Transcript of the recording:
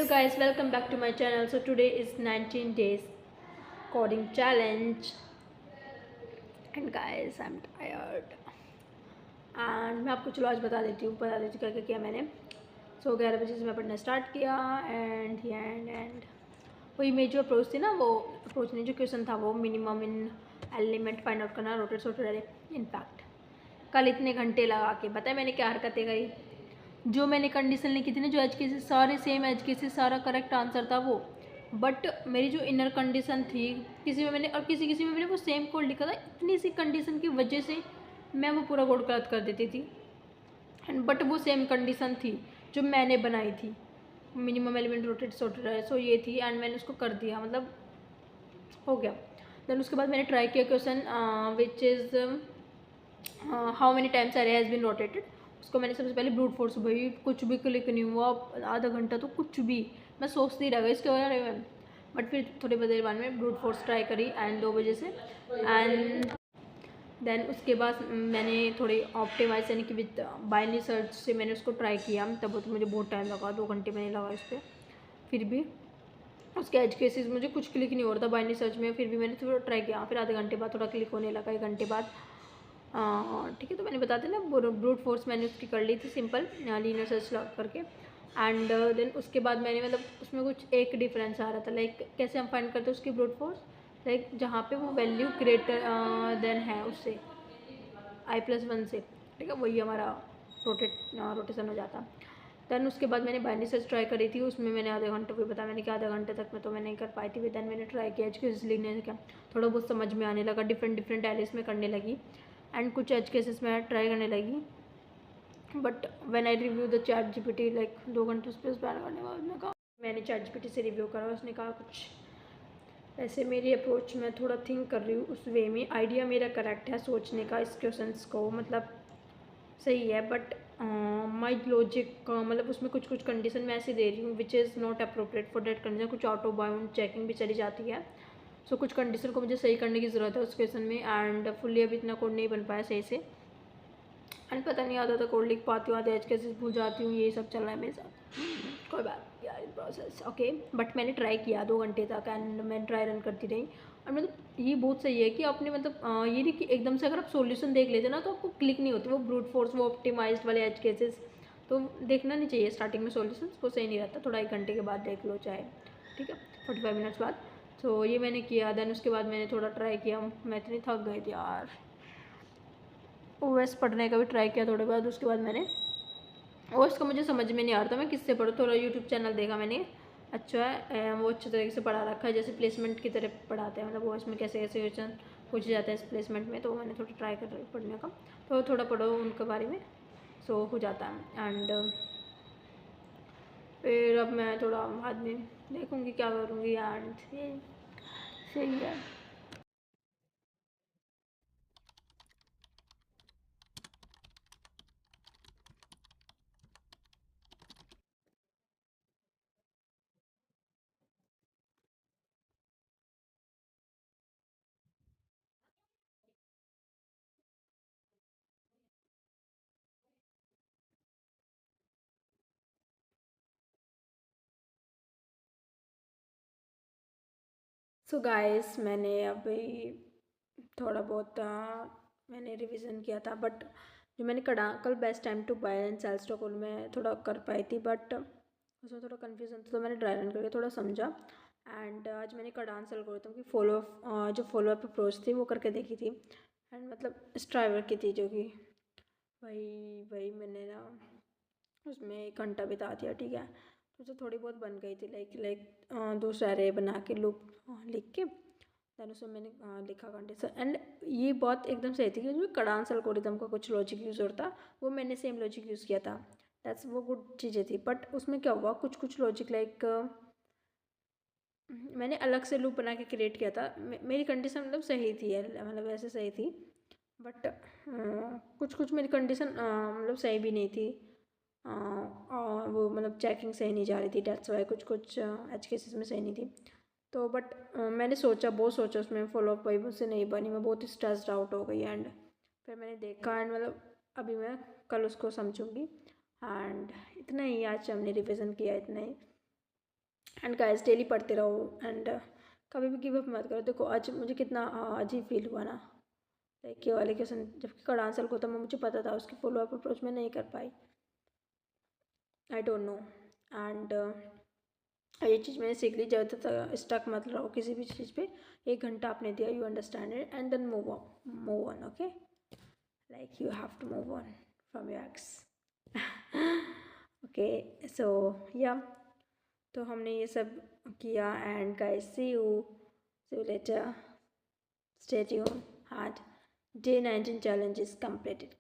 guys, welcome back to my channel. So today is 19 days coding challenge and guys I'm tired and मैं आपको चलो आज बता देती हूँ क्या क्या किया मैंने। 11 बजे से मैं पढ़ना स्टार्ट किया एंड वही मेरी जो अप्रोच थी ना, वो अप्रोच नहीं, जो क्वेश्चन था वो minimum in element find out करना, रोटेट सोटेट अरे। इनफैक्ट कल इतने घंटे लगा के पता है मैंने क्या हरकतें करी। जो मैंने कंडीशन लिखी थी ना, जो एच के से सारे सेम एच के से सारा करेक्ट आंसर था वो, बट मेरी जो इनर कंडीशन थी किसी में मैंने और किसी में मैंने वो सेम कोड लिखा था। इतनी सी कंडीशन की वजह से मैं वो पूरा कोड गलत कर देती थी एंड बट वो सेम कंडीशन थी जो मैंने बनाई थी, मिनिमम एलिमेंट रोटेट सोटेट है, सो ये थी एंड मैंने उसको कर दिया, मतलब हो गया। देन उसके बाद मैंने ट्राई किया question which is how many times अरे हैज़ बीन रोटेटेड। उसको मैंने सबसे पहले ब्रूट फोर्स, भाई कुछ भी क्लिक नहीं हुआ, आधा घंटा तो कुछ भी मैं सोचती रह गई इसके बारे में। बट फिर थोड़ी देर बाद में ब्रूट फोर्स ट्राई करी एंड 2 बजे से एंड देन उसके बाद मैंने थोड़ी ऑप्टिमाइज यानी कि विद बाइनरी सर्च से मैंने उसको ट्राई किया। तब तो मुझे बहुत टाइम लगा, 2 घंटे मैंने लगा इस पर। फिर भी उसके एज केसेस मुझे कुछ क्लिक नहीं हो रहा था बाइनरी सर्च में, फिर भी मैंने थोड़ा ट्राई किया। फिर आधे घंटे बाद थोड़ा क्लिक होने लगा, 1 घंटे बाद। ठीक है, तो मैंने बता दें ना, ब्रूट फोर्स मैंने उसकी कर ली थी सिंपल लीनियर सर्च करके एंड देन उसके बाद मैंने मतलब उसमें कुछ एक डिफरेंस आ रहा था, लाइक कैसे हम फाइंड करते हैं उसकी ब्रूट फोर्स, लाइक जहाँ पे वो वैल्यू ग्रेटर देन है उससे i+1 से, ठीक है, वही हमारा रोटेशन हो जाता। दैन उसके बाद मैंने बाइनरी सर्च ट्राई करी थी, उसमें मैंने आधे घंटे भी बताया मैंने कि आधे घंटे तक में तो मैं नहीं कर पाई थी। दैन मैंने ट्राई किया एच केसेस लिखने से, क्या थोड़ा बहुत समझ में आने लगा, डिफरेंट एरियाज में करने लगी एंड कुछ एच केसेस में ट्राई करने लगी। But when I review the chat GPT, like 2 घंटे उस पर स्पेंड करने के बाद उसने कहा, मैंने चैट जीपीटी से रिव्यू करा, उसने कहा कुछ ऐसे मेरी अप्रोच मैं थोड़ा थिंक कर रही हूँ उस वे में, आइडिया मेरा करेक्ट है सोचने का इस क्वेश्चंस को, मतलब सही है, बट माई लॉजिक मतलब उसमें कुछ कंडीशन मैं ऐसे दे रही हूँ which is not appropriate for that condition. कुछ ऑटो बाउंड चेकिंग भी चली जाती है, सो कुछ कंडीशन को मुझे सही करने की ज़रूरत है उस क्वेश्चन में एंड फुल्ली अभी इतना कोड नहीं बन पाया सही से एंड पता नहीं आता था कोड लिख पाती हूँ, आधे एच कैसे भूल जाती हूँ, यही सब चल रहा है मेरे साथ। कोई बात नहीं यार, इन प्रोसेस ओके। बट मैंने ट्राई किया 2 घंटे तक एंड मैं ट्राई रन करती रही और मतलब ये बहुत सही है कि आपने मतलब ये नहीं कि एकदम से अगर आप सॉल्यूशन देख लेते ना तो आपको क्लिक नहीं होती वो ब्रूट फोर्स, वो ऑप्टिमाइज्ड वाले एज केसेस, तो देखना नहीं चाहिए स्टार्टिंग में सॉल्यूशन, वो सही नहीं रहता। थोड़ा 1 घंटे के बाद देख लो चाहे, ठीक है, 45 मिनट्स बाद। तो ये मैंने किया, देन उसके बाद मैंने थोड़ा ट्राई किया, मैं इतनी थक गई थी यार, ओएस पढ़ने का भी ट्राई किया थोड़े बाद। उसके बाद मैंने ओएस का मुझे समझ में नहीं आ रहा था मैं किससे पढ़ूँ, थोड़ा यूट्यूब चैनल देखा मैंने, अच्छा है वो अच्छे तरीके से पढ़ा रखा है, जैसे प्लेसमेंट की तरह पढ़ाते हैं, मतलब ओएस में कैसे कैसे क्वेश्चन पूछे जाते हैं इस प्लेसमेंट में, तो मैंने थोड़ा ट्राई कर पढ़ने का, तो थोड़ा पढ़ो उनके बारे में, सो हो जाता है एंड फिर अब मैं थोड़ा बाद में देखूँगी क्या करूँगी एंड सही है। सो गाइस मैंने अभी थोड़ा बहुत मैंने रिवीजन किया था, बट जो मैंने कल best time to buy and sell stock में थोड़ा कर पाई थी, बट उसमें थोड़ा कन्फ्यूजन था, तो मैंने ड्राई रन करके थोड़ा समझा एंड आज मैंने कार्डान एल्गोरिथम की जो फॉलो अप अप्रोच थी वो करके देखी थी एंड मतलब स्ट्राइवर की थी, जो कि वही वही मैंने ना उसमें 1 घंटा बिता दिया, ठीक है, तो जो थोड़ी बहुत बन गई थी, लाइक 2 सारे बना के लूप लिख के, दैन उसमें मैंने लिखा कंडीशन एंड ये बात एकदम सही थी कि उसमें कडांस एल्गोरिथम का कुछ लॉजिक यूज़ होता, वो मैंने सेम लॉजिक यूज़ किया था, दैट्स वो गुड चीज़ें थी। बट उसमें क्या हुआ, कुछ लॉजिक लाइक मैंने अलग से लूप बना के क्रिएट किया था, मेरी कंडीशन मतलब सही थी यार, मतलब वैसे सही थी, बट कुछ मेरी कंडीशन मतलब सही भी नहीं थी, और वो मतलब चेकिंग सही नहीं जा रही थी, डेट्स वाई कुछ एच केसेस में सही नहीं थी। तो बट मैंने सोचा, बहुत सोचा, उसमें फॉलोअप वही मुझसे नहीं बनी, मैं बहुत स्ट्रेस्ड आउट हो गई एंड फिर मैंने देखा एंड मतलब अभी मैं कल उसको समझूंगी एंड इतना ही आज हमने रिविज़न किया, इतना ही। एंड गाइस डेली पढ़ते रहो एंड कभी भी गिव अप मत करो। देखो आज मुझे कितना अजीब फील हुआ ना, लाइक ये वाले क्वेश्चन जबकि कल आंसर को तो मुझे पता था, उसकी फॉलो अप अप्रोच में नहीं कर पाई, आई डोंट नो। एंड ये चीज़ मैंने सीख ली, ज़्यादा स्टक मत रहो किसी भी चीज़ पे। 1 घंटा आपने दिया, you understand it and then move on, okay, like you have to move on from your ex. Okay so yeah, तो हमने ये सब किया and guys see you later, stay tune, heart. Day 19 challenge is completed.